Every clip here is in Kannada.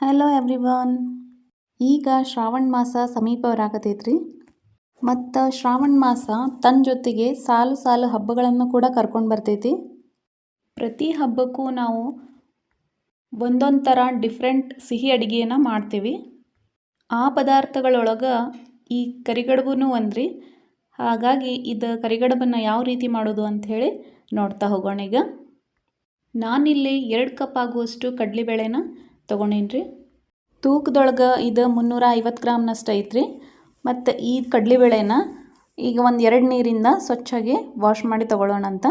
Hello everyone. ಈಗ ಶ್ರಾವಣ ಮಾಸ ಸಮೀಪ ಬರಾಕತೈತ್ರಿ. ಮತ್ತು ಶ್ರಾವಣ ಮಾಸ ತನ್ನ ಜೊತೆಗೆ ಸಾಲು ಸಾಲು ಹಬ್ಬಗಳನ್ನು ಕೂಡ ಕರ್ಕೊಂಡು ಬರ್ತೈತಿ. ಪ್ರತಿ ಹಬ್ಬಕ್ಕೂ ನಾವು ಒಂದೊಂದು ಥರ ಡಿಫ್ರೆಂಟ್ ಸಿಹಿ ಅಡುಗೆಯನ್ನು ಮಾಡ್ತೀವಿ. ಆ ಪದಾರ್ಥಗಳೊಳಗೆ ಈ ಕರಿಗಡುಬೂ ಒಂದ್ರಿ. ಹಾಗಾಗಿ ಇದು ಕರಿಗಡುಬನ್ನು ಯಾವ ರೀತಿ ಮಾಡೋದು ಅಂಥೇಳಿ ನೋಡ್ತಾ ಹೋಗೋಣ. ಈಗ ನಾನಿಲ್ಲಿ 2 ಕಪ್ ಆಗುವಷ್ಟು ಕಡಲೆಬೇಳೆನ ತೊಗೊಂಡೇನಿ. ತೂಕದೊಳಗೆ ಇದು 350 ಗ್ರಾಮ್ನಷ್ಟು ಐತ್ರಿ. ಮತ್ತು ಈ ಕಡಲೆಬೇಳೆನ ಈಗ ಒಂದು 2 ನೀರಿಂದ ಸ್ವಚ್ಛಾಗಿ ವಾಶ್ ಮಾಡಿ ತೊಗೊಳ್ಳೋಣಂತ.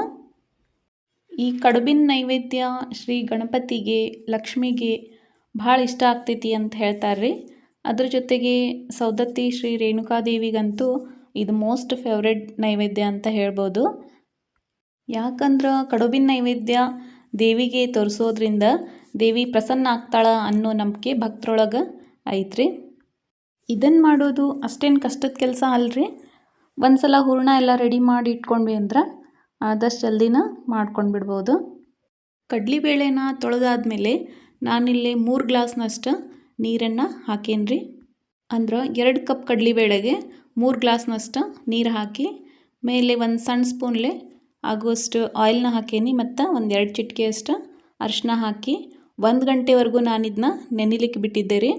ಈ ಕಡುಬಿನ ನೈವೇದ್ಯ ಶ್ರೀ ಗಣಪತಿಗೆ, ಲಕ್ಷ್ಮಿಗೆ ಭಾಳ ಇಷ್ಟ ಆಗ್ತೈತಿ ಅಂತ ಹೇಳ್ತಾರೆ. ಅದ್ರ ಜೊತೆಗೆ ಸೌದತ್ತಿ ಶ್ರೀ ರೇಣುಕಾದೇವಿಗಂತೂ ಇದು ಮೋಸ್ಟ್ ಫೇವ್ರೆಟ್ ನೈವೇದ್ಯ ಅಂತ ಹೇಳ್ಬೋದು. ಯಾಕಂದ್ರೆ ಕಡುಬಿನ ನೈವೇದ್ಯ ದೇವಿಗೆ ತೋರಿಸೋದ್ರಿಂದ ದೇವಿ ಪ್ರಸನ್ನ ಆಗ್ತಾಳ ಅನ್ನೋ ನಂಬಿಕೆ ಭಕ್ತರೊಳಗೆ ಐತ್ರಿ. ಇದನ್ನು ಮಾಡೋದು ಅಷ್ಟೇನು ಕಷ್ಟದ ಕೆಲಸ ಅಲ್ರಿ. ಒಂದ್ಸಲ ಹೂರಣ ಎಲ್ಲ ರೆಡಿ ಮಾಡಿ ಇಟ್ಕೊಂಡ್ವಿ ಅಂದ್ರೆ ಆದಷ್ಟು ಜಲ್ದಿನ ಮಾಡ್ಕೊಂಡು ಬಿಡ್ಬೋದು. ಕಡಲೆಬೇಳೆನ ತೊಳೆದಾದ್ಮೇಲೆ ನಾನಿಲ್ಲಿ 3 ಗ್ಲಾಸ್ನಷ್ಟು ನೀರನ್ನು ಹಾಕೇನ್ರಿ. ಅಂದ್ರೆ 2 ಕಪ್ ಕಡಲೆಬೇಳೆಗೆ 3 ಗ್ಲಾಸ್ನಷ್ಟು ನೀರು ಹಾಕಿ ಮೇಲೆ ಒಂದು ಸಣ್ಣ ಸ್ಪೂನ್ಲೆ ಆಗುವಷ್ಟು ಆಯಿಲ್ನ ಹಾಕೇನಿ. ಮತ್ತು ಒಂದು 2 ಚಿಟಿಕೆಯಷ್ಟು ಅರಿಶಿನ ಹಾಕಿ 1 ಗಂಟೆವರೆಗೂ ನಾನಿದನ್ನ ನೆನಿಲಿಕ್ಕೆ ಬಿಟ್ಟಿದ್ದೆ ರೀ.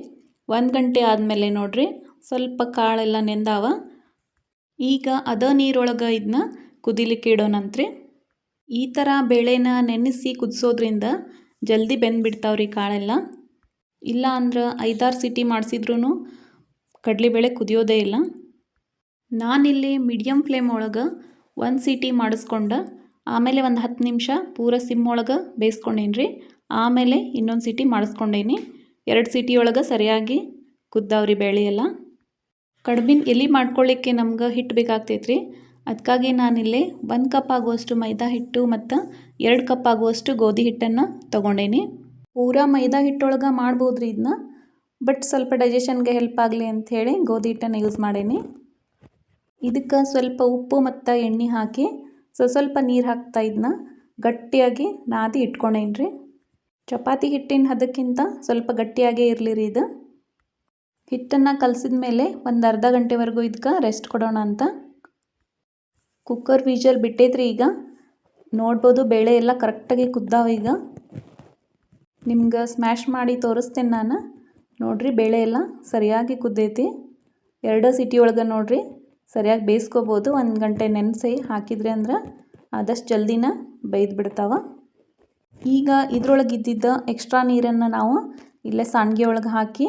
1 ಗಂಟೆ ಆದಮೇಲೆ ನೋಡಿರಿ ಸ್ವಲ್ಪ ಕಾಳೆಲ್ಲ ನೆಂದಾವ. ಈಗ ಅದ ನೀರೊಳಗೆ ಇದನ್ನ ಕುದಿಲಿಕ್ಕೆ ಇಡೋಣಂತ್ರಿ. ಈ ಥರ ಬೇಳೆನ ನೆನೆಸಿ ಕುದಿಸೋದ್ರಿಂದ ಜಲ್ದಿ ಬೆಂದ್ಬಿಡ್ತಾವ್ರಿ ಕಾಳೆಲ್ಲ. ಇಲ್ಲ ಅಂದ್ರೆ 5-6 ಸೀಟಿ ಮಾಡಿಸಿದ್ರೂ ಕಡಲೆಬೇಳೆ ಕುದಿಯೋದೇ ಇಲ್ಲ. ನಾನಿಲ್ಲಿ ಮೀಡಿಯಮ್ ಫ್ಲೇಮ್ ಒಳಗೆ 1 ಸೀಟಿ ಮಾಡಿಸ್ಕೊಂಡು ಆಮೇಲೆ ಒಂದು 10 ನಿಮಿಷ ಪೂರ ಸಿಮ್ ಒಳಗೆ ಬೇಯಿಸ್ಕೊಂಡೇನಿ ರೀ. ಆಮೇಲೆ ಇನ್ನೊಂದು ಸೀಟಿ ಮಾಡಿಸ್ಕೊಂಡೇನಿ. 2 ಸೀಟಿ ಒಳಗೆ ಸರಿಯಾಗಿ ಕುದ್ದಾವ್ರಿ ಬೇಳೆ ಎಲ್ಲ. ಕಡುಬಿನ ಎಲೆ ಮಾಡ್ಕೊಳ್ಳಿಕ್ಕೆ ನಮ್ಗೆ ಹಿಟ್ಟು ಬೇಕಾಗ್ತೈತ್ರಿ. ಅದಕ್ಕಾಗಿ ನಾನಿಲ್ಲಿ 1 ಕಪ್ ಆಗುವಷ್ಟು ಮೈದಾ ಹಿಟ್ಟು ಮತ್ತು 2 ಕಪ್ ಆಗುವಷ್ಟು ಗೋಧಿ ಹಿಟ್ಟನ್ನು ತೊಗೊಂಡೇನಿ. ಪೂರಾ ಮೈದಾ ಹಿಟ್ಟೊಳಗೆ ಮಾಡ್ಬೋದ್ರಿ ಇದನ್ನ. ಬಟ್ ಸ್ವಲ್ಪ ಡೈಜೆಷನ್ಗೆ ಹೆಲ್ಪ್ ಆಗಲಿ ಅಂಥೇಳಿ ಗೋಧಿ ಹಿಟ್ಟನ್ನು ಯೂಸ್ ಮಾಡೇನಿ. ಇದಕ್ಕೆ ಸ್ವಲ್ಪ ಉಪ್ಪು ಮತ್ತು ಎಣ್ಣೆ ಹಾಕಿ ಸ್ವಲ್ಪ ನೀರು ಹಾಕ್ತಾ ಇದನ್ನ ಗಟ್ಟಿಯಾಗಿ ನಾದಿ ಇಟ್ಕೊಂಡೇನಿ ರೀ. ಚಪಾತಿ ಹಿಟ್ಟಿನ ಹದಕ್ಕಿಂತ ಸ್ವಲ್ಪ ಗಟ್ಟಿಯಾಗೇ ಇರಲಿ ರೀ ಇದು. ಹಿಟ್ಟನ್ನು ಕಲಸಿದ ಮೇಲೆ ಒಂದು ಅರ್ಧ ಗಂಟೆವರೆಗೂ ಇದಕ್ಕೆ ರೆಸ್ಟ್ ಕೊಡೋಣ ಅಂತ. ಕುಕ್ಕರ್ ವಿಜಲ್ ಬಿಟ್ಟೈತ್ರಿ. ಈಗ ನೋಡ್ಬೋದು ಬೇಳೆ ಎಲ್ಲ ಕರೆಕ್ಟಾಗಿ ಕುದ್ದಾವ. ಈಗ ನಿಮ್ಗೆ ಸ್ಮ್ಯಾಶ್ ಮಾಡಿ ತೋರಿಸ್ತೇನೆ ನಾನು. ನೋಡಿರಿ ಬೇಳೆ ಎಲ್ಲ ಸರಿಯಾಗಿ ಕುದ್ದೈತಿ. 2 ಸೀಟಿ ಒಳಗೆ ನೋಡಿರಿ ಸರಿಯಾಗಿ ಬೇಯಿಸ್ಕೋಬೋದು. 1 ಗಂಟೆ ನೆನೆಸಿ ಹಾಕಿದ್ರಿ ಅಂದ್ರೆ ಆದಷ್ಟು ಜಲ್ದಿನ ಬೇಯ್ದು ಬಿಡ್ತಾವ. ಈಗ ಇದ್ರೊಳಗೆ ಇದ್ದಿದ್ದ ಎಕ್ಸ್ಟ್ರಾ ನೀರನ್ನು ನಾವು ಇಲ್ಲೇ ಸಾಣಿಗೆ ಒಳಗೆ ಹಾಕಿ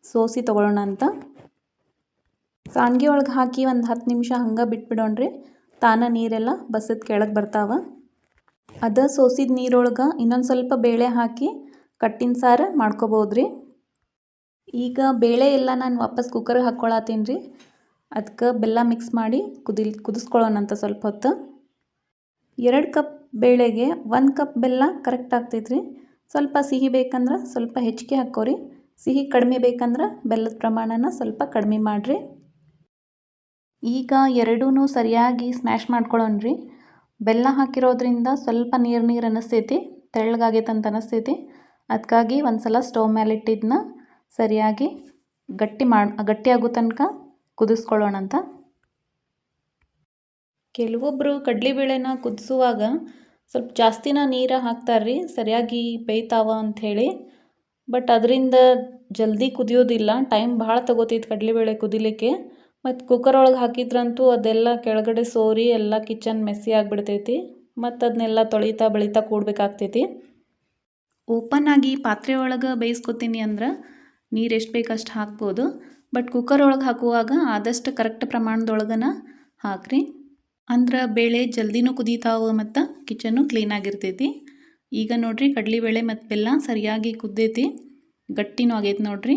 ಸೋಸಿ ತೊಗೊಳ್ಳೋಣ ಅಂತ. ಸಾಣಿಗೆ ಒಳಗೆ ಹಾಕಿ ಒಂದು 10 ನಿಮಿಷ ಹಂಗೆ ಬಿಟ್ಬಿಡೋಣ್ರಿ. ತಾನ ನೀರೆಲ್ಲ ಬಸದ್ ಕೆಳಗೆ ಬರ್ತಾವ. ಅದ ಸೋಸಿದ ನೀರೊಳಗೆ ಇನ್ನೊಂದು ಸ್ವಲ್ಪ ಬೇಳೆ ಹಾಕಿ ಕಟ್ಟಿನ ಸಾರು ಮಾಡ್ಕೋಬೋದ್ರಿ. ಈಗ ಬೇಳೆ ಎಲ್ಲ ನಾನು ವಾಪಸ್ ಕುಕ್ಕರ್ಗೆ ಹಾಕ್ಕೊಳತ್ತೀನಿ ರೀ. ಅದಕ್ಕೆ ಬೆಲ್ಲ ಮಿಕ್ಸ್ ಮಾಡಿ ಕುದಿಸ್ಕೊಳ್ಳೋಣಂತ ಸ್ವಲ್ಪ ಹೊತ್ತು. 2 ಕಪ್ ಬೇಳೆಗೆ 1 ಕಪ್ ಬೆಲ್ಲ ಕರೆಕ್ಟ್ ಆಗ್ತೈತ್ರಿ. ಸ್ವಲ್ಪ ಸಿಹಿ ಬೇಕಂದ್ರೆ ಸ್ವಲ್ಪ ಹೆಚ್ಚಿಗೆ ಹಾಕ್ಕೋರಿ. ಸಿಹಿ ಕಡಿಮೆ ಬೇಕಂದ್ರೆ ಬೆಲ್ಲದ ಪ್ರಮಾಣನ ಸ್ವಲ್ಪ ಕಡಿಮೆ ಮಾಡಿರಿ. ಈಗ ಎರಡೂ ಸರಿಯಾಗಿ ಸ್ಮ್ಯಾಶ್ ಮಾಡ್ಕೊಳ್ಳೋಣ್ರಿ. ಬೆಲ್ಲ ಹಾಕಿರೋದ್ರಿಂದ ಸ್ವಲ್ಪ ನೀರು ಅನ್ನಿಸ್ತೈತಿ, ತೆಳ್ಳಗಾಗೈತಂತ ಅನ್ನಿಸ್ತೈತಿ. ಅದಕ್ಕಾಗಿ ಒಂದು ಸಲ ಸ್ಟವ್ ಮೇಲೆ ಇಟ್ಟಿದ್ದನ್ನ ಸರಿಯಾಗಿ ಗಟ್ಟಿಯಾಗೋ ತನಕ ಕುದಿಸ್ಕೊಳ್ಳೋಣಂತ. ಕೆಲವೊಬ್ಬರು ಕಡಲೆಬೇಳೆನ ಕುದಿಸುವಾಗ ಸ್ವಲ್ಪ ಜಾಸ್ತಿನ ನೀರು ಹಾಕ್ತಾರ್ರಿ ಸರಿಯಾಗಿ ಬೇಯ್ತಾವ ಅಂಥೇಳಿ. ಬಟ್ ಅದರಿಂದ ಜಲ್ದಿ ಕುದಿಯೋದಿಲ್ಲ. ಟೈಮ್ ಭಾಳ ತೊಗೋತೈತೆ ಕಡಲೆಬೇಳೆ ಕುದಿಲಿಕ್ಕೆ. ಮತ್ತು ಕುಕ್ಕರ್ ಒಳಗೆ ಹಾಕಿದ್ರಂತೂ ಅದೆಲ್ಲ ಕೆಳಗಡೆ ಸೋರಿ ಎಲ್ಲ ಕಿಚನ್ ಮೆಸ್ಸಿ ಆಗಿಬಿಡ್ತೈತಿ. ಮತ್ತು ಅದನ್ನೆಲ್ಲ ತೊಳಿತಾ ಕೂಡಬೇಕಾಗ್ತೈತಿ. ಓಪನ್ ಆಗಿ ಪಾತ್ರೆ ಒಳಗೆ ಬೇಯಿಸ್ಕೊತೀನಿ ಅಂದ್ರೆ ನೀರು ಎಷ್ಟು ಬೇಕಷ್ಟು ಹಾಕ್ಬೋದು. ಬಟ್ ಕುಕ್ಕರ್ ಒಳಗೆ ಹಾಕುವಾಗ ಆದಷ್ಟು ಕರೆಕ್ಟ್ ಪ್ರಮಾಣದೊಳಗನ ಹಾಕ್ರಿ. ಅಂದ್ರೆ ಬೇಳೆ ಜಲ್ದಿನೂ ಕುದೀತಾವೆ ಮತ್ತು ಕಿಚನ್ನು ಕ್ಲೀನಾಗಿರ್ತೈತಿ. ಈಗ ನೋಡಿರಿ ಕಡಲೆಬೇಳೆ ಮತ್ತು ಬೆಲ್ಲ ಸರಿಯಾಗಿ ಕುದ್ದೈತಿ, ಗಟ್ಟಿನೂ ಆಗೈತಿ ನೋಡಿರಿ.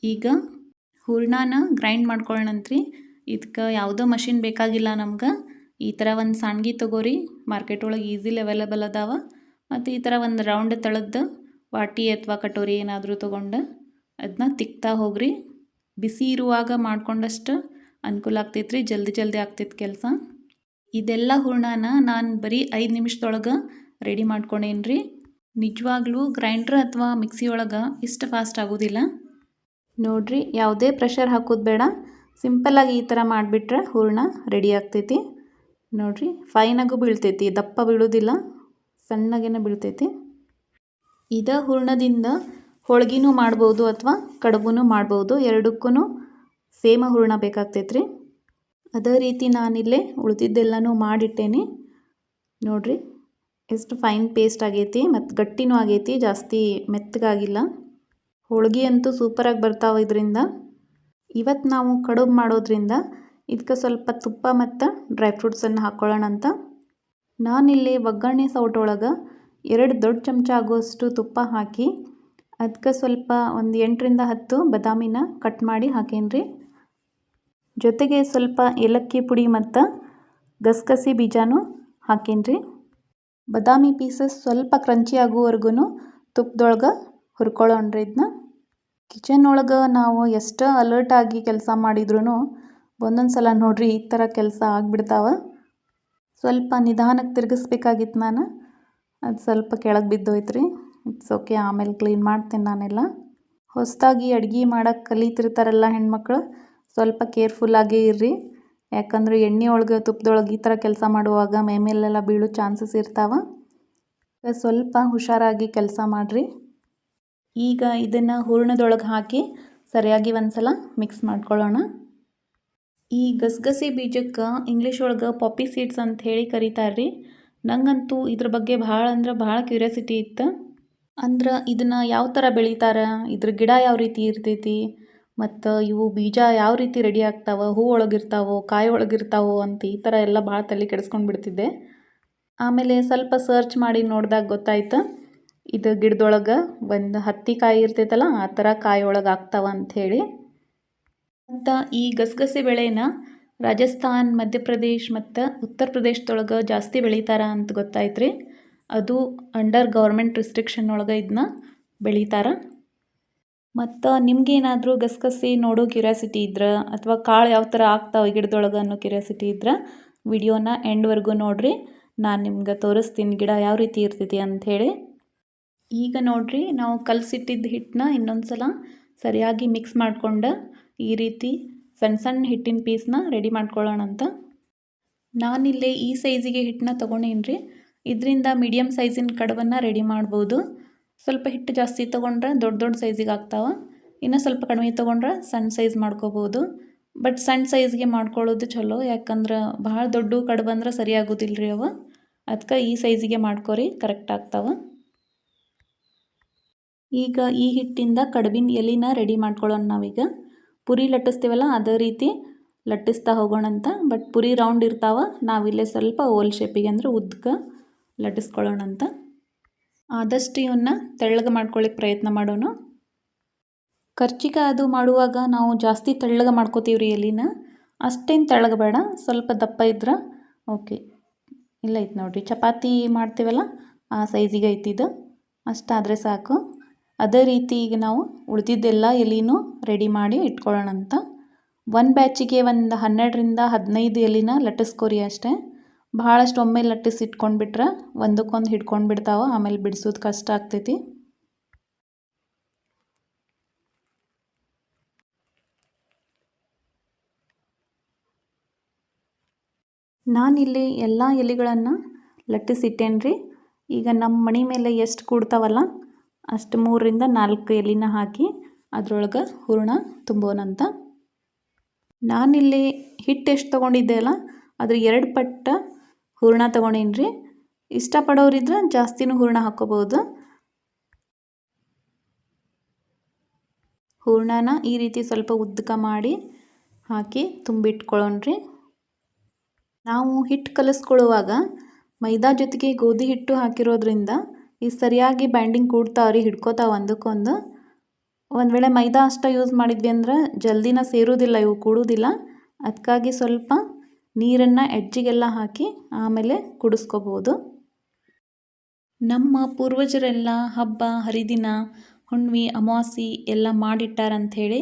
ಈಗ ಹೂರಣನ ಗ್ರೈಂಡ್ ಮಾಡ್ಕೊಳ್ಳೋಣಂತ್ರಿ. ಇದಕ್ಕೆ ಯಾವುದೋ ಮಷಿನ್ ಬೇಕಾಗಿಲ್ಲ ನಮ್ಗೆ. ಈ ಥರ ಒಂದು ಸಾಣ್ಗಿ ತೊಗೋರಿ. ಮಾರ್ಕೆಟ್ ಒಳಗೆ ಈಸಿಲಿ ಅವೈಲೇಬಲ್ ಅದಾವ. ಮತ್ತು ಈ ಥರ ಒಂದು ರೌಂಡ್ ತಳದ್ದು ವಾಟಿ ಅಥವಾ ಕಟೋರಿ ಏನಾದರೂ ತೊಗೊಂಡು ಅದನ್ನ ತಿಕ್ತಾ ಹೋಗ್ರಿ. ಬಿಸಿ ಇರುವಾಗ ಮಾಡ್ಕೊಂಡಷ್ಟು ಅನುಕೂಲ ಆಗ್ತೈತ್ರಿ. ಜಲ್ದಿ ಆಗ್ತೈತಿ ಕೆಲಸ. ಇದೆಲ್ಲ ಹೂರಣನ ನಾನು ಬರೀ 5 ನಿಮಿಷದೊಳಗೆ ರೆಡಿ ಮಾಡ್ಕೊಂಡೇನಿ ರೀ. ನಿಜವಾಗ್ಲೂ ಗ್ರೈಂಡ್ರ್ ಅಥವಾ ಮಿಕ್ಸಿ ಒಳಗೆ ಇಷ್ಟು ಫಾಸ್ಟ್ ಆಗೋದಿಲ್ಲ. ನೋಡ್ರಿ, ಯಾವುದೇ ಪ್ರೆಷರ್ ಹಾಕೋದು ಬೇಡ. ಸಿಂಪಲ್ಲಾಗಿ ಈ ಥರ ಮಾಡಿಬಿಟ್ರೆ ಹೂರಣ ರೆಡಿ ಆಗ್ತೈತಿ. ನೋಡ್ರಿ, ಫೈನಾಗೂ ಬೀಳ್ತೈತಿ, ದಪ್ಪ ಬೀಳೋದಿಲ್ಲ, ಸಣ್ಣಗೇನೆ ಬೀಳ್ತೈತಿ. ಇದೇ ಹೂರಣದಿಂದ ಹೋಳ್ಗಿನೂ ಮಾಡ್ಬೋದು ಅಥವಾ ಕಡುಬುನೂ ಮಾಡ್ಬೋದು. ಎರಡಕ್ಕೂ ಸೇಮ್ ಹೂರಣ ಬೇಕಾಗ್ತೈತ್ರಿ. ಅದೇ ರೀತಿ ನಾನಿಲ್ಲೇ ಉಳಿದಿದ್ದೆಲ್ಲನೂ ಮಾಡಿಟ್ಟೇನೆ. ನೋಡ್ರಿ, ಎಷ್ಟು ಫೈನ್ ಪೇಸ್ಟ್ ಆಗೈತಿ ಮತ್ತು ಗಟ್ಟಿನೂ ಆಗೈತಿ, ಜಾಸ್ತಿ ಮೆತ್ತಗಾಗಿಲ್ಲ. ಹೋಳ್ಗೆ ಅಂತೂ ಸೂಪರಾಗಿ ಬರ್ತಾವೆ ಇದರಿಂದ. ಇವತ್ತು ನಾವು ಕಡುಬು ಮಾಡೋದ್ರಿಂದ ಇದಕ್ಕೆ ಸ್ವಲ್ಪ ತುಪ್ಪ ಮತ್ತು ಡ್ರೈ ಫ್ರೂಟ್ಸನ್ನು ಹಾಕ್ಕೊಳ್ಳೋಣ ಅಂತ. ನಾನಿಲ್ಲಿ ಒಗ್ಗರಣೆ ಸೌಟೊಳಗೆ 2 ದೊಡ್ಡ ಚಮಚ ಆಗುವಷ್ಟು ತುಪ್ಪ ಹಾಕಿ ಅದಕ್ಕೆ ಸ್ವಲ್ಪ ಒಂದು 8ರಿಂದ 10 ಬಾದಾಮಿನ ಕಟ್ ಮಾಡಿ ಹಾಕೇನ್ರಿ. ಜೊತೆಗೆ ಸ್ವಲ್ಪ ಏಲಕ್ಕಿ ಪುಡಿ ಮತ್ತು ಗಸಗಸೆ ಬೀಜನೂ ಹಾಕೇನ್ರಿ. ಬಾದಾಮಿ ಪೀಸಸ್ ಸ್ವಲ್ಪ ಕ್ರಂಚಿ ಆಗುವವರೆಗೂ ತುಪ್ಪದೊಳಗೆ ಹುರ್ಕೊಳ್ಳೋಣ್ರಿ. ಇದನ್ನ ಕಿಚನ್ ಒಳಗೆ ನಾವು ಎಷ್ಟು ಅಲರ್ಟ್ ಆಗಿ ಕೆಲಸ ಮಾಡಿದ್ರೂ ಒಂದೊಂದು ಸಲ ನೋಡ್ರಿ ಈ ಥರ ಕೆಲಸ ಆಗಿಬಿಡ್ತಾವೆ. ಸ್ವಲ್ಪ ನಿಧಾನಕ್ಕೆ ತಿರುಗಿಸ್ಬೇಕಾಗಿತ್ತು ನಾನು, ಅದು ಸ್ವಲ್ಪ ಕೆಳಗೆ ಬಿದ್ದೋಯ್ತು. ಇಟ್ಸ್ ಓಕೆ, ಆಮೇಲೆ ಕ್ಲೀನ್ ಮಾಡ್ತೇನೆ ನಾನೆಲ್ಲ. ಹೊಸದಾಗಿ ಅಡುಗೆ ಮಾಡೋಕ್ಕೆ ಕಲಿತಿರ್ತಾರಲ್ಲ ಹೆಣ್ಮಕ್ಳು, ಸ್ವಲ್ಪ ಕೇರ್ಫುಲ್ಲಾಗೇ ಇರ್ರಿ. ಯಾಕಂದರೆ ಎಣ್ಣೆ ಒಳಗೆ ತುಪ್ಪದೊಳಗೆ ಈ ಥರ ಕೆಲಸ ಮಾಡುವಾಗ ಮೇಲೆಲ್ಲ ಬೀಳೋ ಚಾನ್ಸಸ್ ಇರ್ತಾವೆ. ಸ್ವಲ್ಪ ಹುಷಾರಾಗಿ ಕೆಲಸ ಮಾಡಿರಿ. ಈಗ ಇದನ್ನು ಹೂರಣದೊಳಗೆ ಹಾಕಿ ಸರಿಯಾಗಿ ಒಂದು ಸಲ ಮಿಕ್ಸ್ ಮಾಡ್ಕೊಳ್ಳೋಣ. ಈ ಗಸಗಸೆ ಬೀಜಕ್ಕೆ ಇಂಗ್ಲೀಷ್ ಒಳಗೆ ಪಾಪಿ ಸೀಡ್ಸ್ ಅಂತ ಹೇಳಿ ಕರೀತಾರ್ರಿ. ನಂಗಂತೂ ಇದ್ರ ಬಗ್ಗೆ ಭಾಳ ಅಂದ್ರೆ ಭಾಳ ಕ್ಯೂರಿಯಾಸಿಟಿ ಇತ್ತು. ಅಂದ್ರೆ ಇದನ್ನು ಯಾವ ಥರ ಬೆಳಿತಾರೆ, ಇದ್ರ ಗಿಡ ಯಾವ ರೀತಿ ಇರ್ತೈತಿ, ಮತ್ತು ಇವು ಬೀಜ ಯಾವ ರೀತಿ ರೆಡಿ ಆಗ್ತಾವೆ, ಹೂ ಒಳಗಿರ್ತಾವೋ ಕಾಯಿ ಒಳಗಿರ್ತಾವೋ ಅಂತ ಈ ಥರ ಎಲ್ಲ ಭಾಳ ತಲೆ ಕೆಡಿಸ್ಕೊಂಡು ಬಿಡ್ತಿದ್ದೆ. ಆಮೇಲೆ ಸ್ವಲ್ಪ ಸರ್ಚ್ ಮಾಡಿ ನೋಡಿದಾಗ ಗೊತ್ತಾಯ್ತು, ಇದು ಗಿಡದೊಳಗೆ ಒಂದು ಹತ್ತಿಕಾಯಿ ಇರ್ತೈತಲ್ಲ ಆ ಥರ ಕಾಯಿ ಒಳಗೆ ಆಗ್ತಾವ ಅಂಥೇಳಿ. ಮತ್ತು ಈ ಗಸಗಸೆ ಬೆಳೆನ ರಾಜಸ್ಥಾನ್, ಮಧ್ಯಪ್ರದೇಶ್ ಮತ್ತು ಉತ್ತರ ಪ್ರದೇಶದೊಳಗೆ ಜಾಸ್ತಿ ಬೆಳೀತಾರ ಅಂತ ಗೊತ್ತಾಯ್ತು. ಅದು ಅಂಡರ್ ಗೌರ್ಮೆಂಟ್ ರಿಸ್ಟ್ರಿಕ್ಷನ್ ಒಳಗೆ ಇದನ್ನ ಬೆಳೀತಾರೆ. ಮತ್ತು ನಿಮ್ಗೇನಾದರೂ ಗಸಗಸೆ ನೋಡೋ ಕ್ಯೂರಿಯಾಸಿಟಿ ಇದ್ರೆ ಅಥವಾ ಕಾಳು ಯಾವ ಥರ ಆಗ್ತಾವೆ ಗಿಡದೊಳಗೆ ಅನ್ನೋ ಕ್ಯೂರಿಯಾಸಿಟಿ ಇದ್ರೆ ವಿಡಿಯೋನ ಎಂಡ್ವರೆಗೂ ನೋಡಿರಿ. ನಾನು ನಿಮ್ಗೆ ತೋರಿಸ್ತೀನಿ ಗಿಡ ಯಾವ ರೀತಿ ಇರ್ತೈತಿ ಅಂಥೇಳಿ. ಈಗ ನೋಡಿರಿ, ನಾವು ಕಲಸಿಟ್ಟಿದ್ದ ಹಿಟ್ಟನ್ನ ಇನ್ನೊಂದು ಸಲ ಸರಿಯಾಗಿ ಮಿಕ್ಸ್ ಮಾಡಿಕೊಂಡು ಈ ರೀತಿ ಸಣ್ಣ ಸಣ್ಣ ಹಿಟ್ಟಿನ ಪೀಸ್ನ ರೆಡಿ ಮಾಡ್ಕೊಳ್ಳೋಣ ಅಂತ. ನಾನಿಲ್ಲೇ ಈ ಸೈಜಿಗೆ ಹಿಟ್ಟನ್ನ ತೊಗೊಂಡೇನ್ರಿ. ಇದರಿಂದ ಮೀಡಿಯಮ್ ಸೈಜಿನ ಕಡುಬನ್ನು ರೆಡಿ ಮಾಡ್ಬೋದು. ಸ್ವಲ್ಪ ಹಿಟ್ಟು ಜಾಸ್ತಿ ತೊಗೊಂಡ್ರೆ ದೊಡ್ಡ ದೊಡ್ಡ ಸೈಜಿಗೆ ಆಗ್ತಾವೆ, ಇನ್ನೂ ಸ್ವಲ್ಪ ಕಡಿಮೆ ತೊಗೊಂಡ್ರೆ ಸಣ್ಣ ಸೈಜ್ ಮಾಡ್ಕೋಬೋದು. ಬಟ್ ಸಣ್ಣ ಸೈಜ್ಗೆ ಮಾಡ್ಕೊಳ್ಳೋದು ಚಲೋ, ಯಾಕಂದ್ರೆ ಭಾಳ ದೊಡ್ಡ ಕಡುಬು ಅಂದ್ರೆ ಸರಿಯಾಗೋದಿಲ್ಲ ರೀ ಅವು. ಅದಕ್ಕೆ ಈ ಸೈಜಿಗೆ ಮಾಡ್ಕೊರಿ, ಕರೆಕ್ಟ್ ಆಗ್ತಾವೆ. ಈಗ ಈ ಹಿಟ್ಟಿಂದ ಕಡುಬಿನ ಎಲೆನ ರೆಡಿ ಮಾಡ್ಕೊಳ್ಳೋಣ. ನಾವೀಗ ಪುರಿ ಲಟ್ಟಿಸ್ತೀವಲ್ಲ ಅದೇ ರೀತಿ ಲಟ್ಟಿಸ್ತಾ ಹೋಗೋಣಂತ. ಬಟ್ ಪುರಿ ರೌಂಡ್ ಇರ್ತಾವೆ, ನಾವಿಲ್ಲೇ ಸ್ವಲ್ಪ ಓಲ್ ಶೇಪಿಗೆ ಅಂದರೆ ಉದ್ದಕ್ಕೆ ಲಟ್ಟಿಸ್ಕೊಳ್ಳೋಣಂತ. ಆದಷ್ಟು ಇವನ್ನ ತೆಳ್ಳಗೆ ಮಾಡ್ಕೊಳ್ಳಿಕ್ಕೆ ಪ್ರಯತ್ನ ಮಾಡೋಣ. ಕರ್ಚಿಕಾಯಿ ಅದು ಮಾಡುವಾಗ ನಾವು ಜಾಸ್ತಿ ತೆಳ್ಳಗೆ ಮಾಡ್ಕೋತೀವಿ ರೀ ಎಲೆನ, ಅಷ್ಟೇನು ತೆಳ್ಳಗೆ ಬೇಡ, ಸ್ವಲ್ಪ ದಪ್ಪ ಇದ್ರೆ ಓಕೆ. ಇಲ್ಲ ಐತೆ ನೋಡಿರಿ, ಚಪಾತಿ ಮಾಡ್ತೀವಲ್ಲ ಆ ಸೈಜಿಗೆ ಐತಿದ್ದು, ಅಷ್ಟಾದರೆ ಸಾಕು. ಅದೇ ರೀತಿ ಈಗ ನಾವು ಉಳಿದಿದ್ದೆಲ್ಲ ಎಲೆನೂ ರೆಡಿ ಮಾಡಿ ಇಟ್ಕೊಳ್ಳೋಣಂತ. ಒಂದು ಬ್ಯಾಚಿಗೆ ಒಂದು 12ರಿಂದ 15 ಎಲೆನ ಲಟ್ಟಿಸ್ಕೊರಿ ಅಷ್ಟೇ. ಭಾಳಷ್ಟು ಒಮ್ಮೆ ಲಟ್ಟಿಸಿ ಇಟ್ಕೊಂಡ್ಬಿಟ್ರೆ ಒಂದಕ್ಕೊಂದು ಹಿಡ್ಕೊಂಡು ಬಿಡ್ತಾವೆ, ಆಮೇಲೆ ಬಿಡಿಸೋದು ಕಷ್ಟ ಆಗ್ತೈತಿ. ನಾನಿಲ್ಲಿ ಎಲ್ಲ ಎಲೆಗಳನ್ನು ಲಟ್ಟಿಸಿಟ್ಟೇನೆ ರೀ. ಈಗ ನಮ್ಮ ಮಣಿ ಮೇಲೆ ಎಷ್ಟು ಕೂಡ್ತಾವಲ್ಲ ಅಷ್ಟು 3ರಿಂದ 4 ಎಲೆನ ಹಾಕಿ ಅದರೊಳಗೆ ಹೂರಣ ತುಂಬೋಣಂತ. ನಾನಿಲ್ಲಿ ಹಿಟ್ಟು ಎಷ್ಟು ತೊಗೊಂಡಿದ್ದೆ ಅಲ್ಲ ಅದ್ರ 2 ಪಟ್ಟು ಹೂರಣ ತೊಗೊಂಡೇನಿ ರೀ. ಇಷ್ಟಪಡೋರಿದ್ರೆ ಜಾಸ್ತಿನೂ ಹೂರಣ ಹಾಕ್ಕೋಬೋದು. ಹೂರಣನ ಈ ರೀತಿ ಸ್ವಲ್ಪ ಉದ್ದಕ ಮಾಡಿ ಹಾಕಿ ತುಂಬಿಟ್ಕೊಳ್ಳೋಣ್ರಿ. ನಾವು ಹಿಟ್ಟು ಕಲಿಸ್ಕೊಳ್ಳುವಾಗ ಮೈದಾ ಜೊತೆಗೆ ಗೋಧಿ ಹಿಟ್ಟು ಹಾಕಿರೋದ್ರಿಂದ ಈ ಸರಿಯಾಗಿ ಬೈಂಡಿಂಗ್ ಕೂಡ್ತಾವ್ರಿ, ಹಿಡ್ಕೋತಾವೆ ಒಂದಕ್ಕೊಂದು. ಒಂದು ವೇಳೆ ಮೈದಾ ಅಷ್ಟೇ ಯೂಸ್ ಮಾಡಿದ್ವಿ ಅಂದ್ರೆ ಜಲ್ದಿನ ಸೇರೋದಿಲ್ಲ, ಇವು ಕೂಡೋದಿಲ್ಲ. ಅದಕ್ಕಾಗಿ ಸ್ವಲ್ಪ ನೀರನ್ನು ಎಡ್ಜಿಗೆಲ್ಲ ಹಾಕಿ ಆಮೇಲೆ ಕುಡಿಸ್ಕೋಬೋದು. ನಮ್ಮ ಪೂರ್ವಜರೆಲ್ಲ ಹಬ್ಬ ಹರಿದಿನ ಹುಣ್ಣಿಮೆ ಅಮಾವಾಸ್ಯೆ ಎಲ್ಲ ಮಾಡಿಟ್ಟಾರಂಥೇಳಿ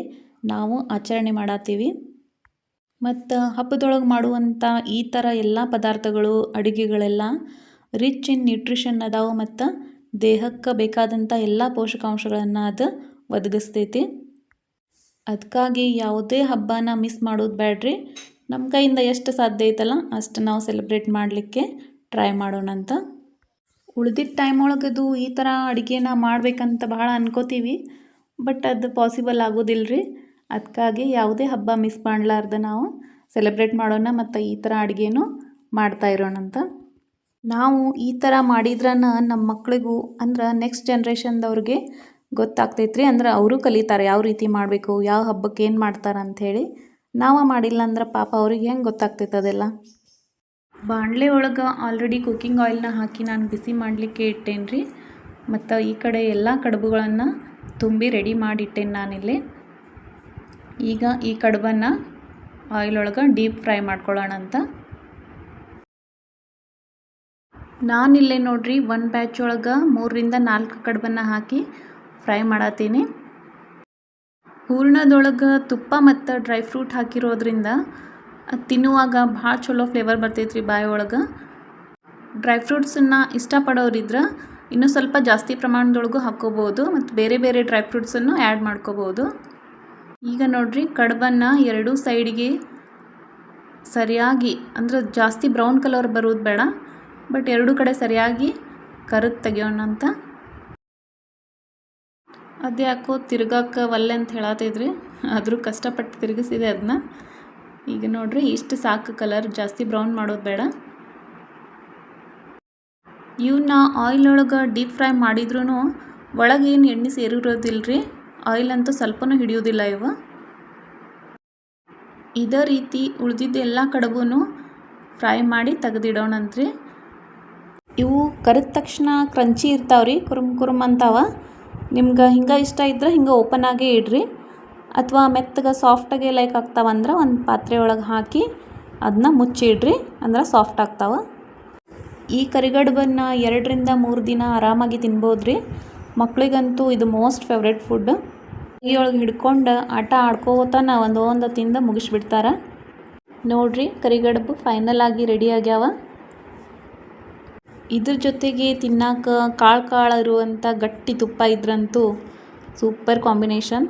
ನಾವು ಆಚರಣೆ ಮಾಡತ್ತೀವಿ. ಮತ್ತು ಹಬ್ಬದೊಳಗೆ ಮಾಡುವಂಥ ಈ ಥರ ಎಲ್ಲ ಪದಾರ್ಥಗಳು ಅಡುಗೆಗಳೆಲ್ಲ ರಿಚ್ ಇನ್ ನ್ಯೂಟ್ರಿಷನ್ ಅದಾವೆ ಮತ್ತು ದೇಹಕ್ಕೆ ಬೇಕಾದಂಥ ಎಲ್ಲ ಪೋಷಕಾಂಶಗಳನ್ನು ಅದು ಒದಗಿಸ್ತೈತಿ. ಅದಕ್ಕಾಗಿ ಯಾವುದೇ ಹಬ್ಬನ ಮಿಸ್ ಮಾಡೋದು ಬೇಡ್ರಿ. ನಮ್ಮ ಕೈಯಿಂದ ಎಷ್ಟು ಸಾಧ್ಯ ಐತಲ್ಲ ಅಷ್ಟು ನಾವು ಸೆಲೆಬ್ರೇಟ್ ಮಾಡಲಿಕ್ಕೆ ಟ್ರೈ ಮಾಡೋಣ ಅಂತ. ಉಳಿದಿದ್ದ ಟೈಮ್ ಒಳಗದು ಈ ಥರ ಅಡುಗೆನ ಮಾಡ್ಬೇಕಂತ ಭಾಳ ಅನ್ಕೋತೀವಿ, ಬಟ್ ಅದು ಪಾಸಿಬಲ್ ಆಗೋದಿಲ್ಲ ರೀ. ಅದಕ್ಕಾಗಿ ಯಾವುದೇ ಹಬ್ಬ ಮಿಸ್ ಮಾಡಲಾರ್ದ ನಾವು ಸೆಲೆಬ್ರೇಟ್ ಮಾಡೋಣ ಮತ್ತು ಈ ಥರ ಅಡುಗೆನೂ ಮಾಡ್ತಾ ಇರೋಣ ಅಂತ. ನಾವು ಈ ಥರ ಮಾಡಿದ್ರನ ನಮ್ಮ ಮಕ್ಕಳಿಗೂ ಅಂದ್ರೆ ನೆಕ್ಸ್ಟ್ ಜನ್ರೇಷನ್ದವ್ರಿಗೆ ಗೊತ್ತಾಗ್ತೈತ್ರಿ. ಅಂದ್ರೆ ಅವರು ಕಲಿತಾರೆ ಯಾವ ರೀತಿ ಮಾಡಬೇಕು, ಯಾವ ಹಬ್ಬಕ್ಕೆ ಏನು ಮಾಡ್ತಾರೆ ಅಂಥೇಳಿ. ನಾವು ಮಾಡಿಲ್ಲ ಅಂದ್ರೆ ಪಾಪ ಅವ್ರಿಗೆ ಹೆಂಗೆ ಗೊತ್ತಾಗ್ತೈತೆ ಅದೆಲ್ಲ. ಬಾಣಲೆ ಒಳಗೆ ಆಲ್ರೆಡಿ ಕುಕ್ಕಿಂಗ್ ಆಯಿಲ್ನ ಹಾಕಿ ನಾನು ಬಿಸಿ ಮಾಡಲಿಕ್ಕೆ ಇಟ್ಟೇನಿ ರೀ. ಮತ್ತು ಈ ಕಡೆ ಎಲ್ಲ ಕಡುಬುಗಳನ್ನು ತುಂಬಿ ರೆಡಿ ಮಾಡಿಟ್ಟೇನೆ ನಾನಿಲ್ಲಿ. ಈಗ ಈ ಕಡುಬನ್ನು ಆಯಿಲ್ ಒಳಗೆ ಡೀಪ್ ಫ್ರೈ ಮಾಡ್ಕೊಳ್ಳೋಣ ಅಂತ. ನಾನಿಲ್ಲೇ ನೋಡ್ರಿ ಒಂದು ಬ್ಯಾಚ್ ಒಳಗೆ 3ರಿಂದ 4 ಕಡುಬನ್ನು ಹಾಕಿ ಫ್ರೈ ಮಾಡತ್ತೀನಿ. ಹೂರಣದೊಳಗೆ ತುಪ್ಪ ಮತ್ತು ಡ್ರೈ ಫ್ರೂಟ್ ಹಾಕಿರೋದ್ರಿಂದ ಅದು ತಿನ್ನುವಾಗ ಭಾಳ ಚಲೋ ಫ್ಲೇವರ್ ಬರ್ತೈತ್ರಿ ಬಾಯಿ ಒಳಗೆ. ಡ್ರೈ ಫ್ರೂಟ್ಸನ್ನು ಇಷ್ಟಪಡೋರಿದ್ರೆ ಇನ್ನೂ ಸ್ವಲ್ಪ ಜಾಸ್ತಿ ಪ್ರಮಾಣದೊಳಗೂ ಹಾಕ್ಕೋಬೋದು ಮತ್ತು ಬೇರೆ ಬೇರೆ ಡ್ರೈ ಫ್ರೂಟ್ಸನ್ನು ಆ್ಯಡ್ ಮಾಡ್ಕೋಬೋದು. ಈಗ ನೋಡ್ರಿ ಕಡುಬನ್ನು ಎರಡೂ ಸೈಡಿಗೆ ಸರಿಯಾಗಿ ಅಂದ್ರೆ ಜಾಸ್ತಿ ಬ್ರೌನ್ ಕಲರ್ ಬರೋದು ಬೇಡ, ಬಟ್ ಎರಡೂ ಕಡೆ ಸರಿಯಾಗಿ ಕರಿದು ತೆಗಿಯೋಣ ಅಂತ. ಅದ್ಯಾಕೋ ತಿರ್ಗಕ್ಕೆ ಒಲ್ಲೆ ಅಂತ ಹೇಳತ್ತಿದ್ರಿ, ಆದರೂ ಕಷ್ಟಪಟ್ಟು ತಿರುಗಿಸಿದೆ ಅದನ್ನ. ಈಗ ನೋಡ್ರಿ ಇಷ್ಟು ಸಾಕು, ಕಲರ್ ಜಾಸ್ತಿ ಬ್ರೌನ್ ಮಾಡೋದು ಬೇಡ. ಇವನ್ನ ಆಯಿಲ್ ಒಳಗೆ ಡೀಪ್ ಫ್ರೈ ಮಾಡಿದ್ರೂ ಒಳಗೆ ಏನು ಎಣ್ಣೆ ಸೇರಿರೋದಿಲ್ಲ ರೀ. ಆಯಿಲ್ ಅಂತೂ ಸ್ವಲ್ಪನೂ ಹಿಡಿಯೋದಿಲ್ಲ ಇವು. ಇದೇ ರೀತಿ ಉಳಿದಿದ್ದ ಎಲ್ಲ ಕಡುಬೂ ಫ್ರೈ ಮಾಡಿ ತೆಗೆದಿಡೋಣಂತ್ರಿ. ಇವು ಕರಿದ ತಕ್ಷಣ ಕ್ರಂಚಿ ಇರ್ತಾವ್ರಿ, ಕುರುಮ್ ಅಂತಾವ. ನಿಮ್ಗೆ ಹಿಂಗೆ ಇಷ್ಟ ಇದ್ರೆ ಹಿಂಗೆ ಓಪನ್ ಆಗೇ ಇಡ್ರಿ, ಅಥವಾ ಮೆತ್ತಗೆ ಸಾಫ್ಟಾಗೆ ಲೈಕ್ ಆಗ್ತಾವಂದ್ರೆ ಒಂದು ಪಾತ್ರೆ ಒಳಗೆ ಹಾಕಿ ಅದನ್ನ ಮುಚ್ಚಿಡ್ರಿ, ಅಂದ್ರೆ ಸಾಫ್ಟ್ ಆಗ್ತಾವೆ. ಈ ಕರಿಗಡುಬನ್ನು 2ರಿಂದ 3 ದಿನ ಆರಾಮಾಗಿ ತಿನ್ಬೋದ್ರಿ. ಮಕ್ಳಿಗಂತೂ ಇದು ಮೋಸ್ಟ್ ಫೇವ್ರೆಟ್ ಫುಡ್. ಕೈಯೊಳಗೆ ಹಿಡ್ಕೊಂಡು ಆಟ ಆಡ್ಕೋತಾನ ಒಂದು ತಿಂದು ಮುಗಿಸ್ಬಿಡ್ತಾರೆ. ನೋಡ್ರಿ ಕರಿಗಡುಬು ಫೈನಲ್ ಆಗಿ ರೆಡಿ ಆಗ್ಯಾವ. ಇದ್ರ ಜೊತೆಗೆ ತಿನ್ನಾಕ ಕಾಳು ಇರುವಂಥ ಗಟ್ಟಿ ತುಪ್ಪ ಇದ್ರಂತೂ ಸೂಪರ್ ಕಾಂಬಿನೇಷನ್.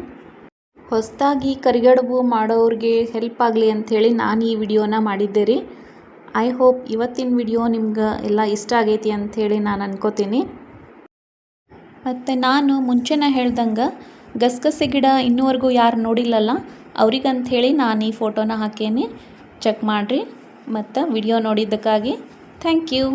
ಹೊಸದಾಗಿ ಕರಿಗಡುಬು ಮಾಡೋರಿಗೆ ಹೆಲ್ಪ್ ಆಗಲಿ ಅಂಥೇಳಿ ನಾನು ಈ ವಿಡಿಯೋನ ಮಾಡಿದ್ದೆ ರೀ. ಐ ಹೋಪ್ ಇವತ್ತಿನ ವಿಡಿಯೋ ನಿಮ್ಗೆ ಎಲ್ಲ ಇಷ್ಟ ಆಗೈತಿ ಅಂಥೇಳಿ ನಾನು ಅನ್ಕೋತೀನಿ. ಮತ್ತು ನಾನು ಮುಂಚೆನೇ ಹೇಳ್ದಂಗೆ ಗಸಗಸೆ ಗಿಡ ಇನ್ನೂವರೆಗೂ ಯಾರು ನೋಡಿಲ್ಲಲ್ಲ ಅವ್ರಿಗಂಥೇಳಿ ನಾನು ಈ ಫೋಟೋನ ಹಾಕೇನಿ, ಚೆಕ್ ಮಾಡಿರಿ. ಮತ್ತು ವಿಡಿಯೋ ನೋಡಿದ್ದಕ್ಕಾಗಿ ಥ್ಯಾಂಕ್ ಯು.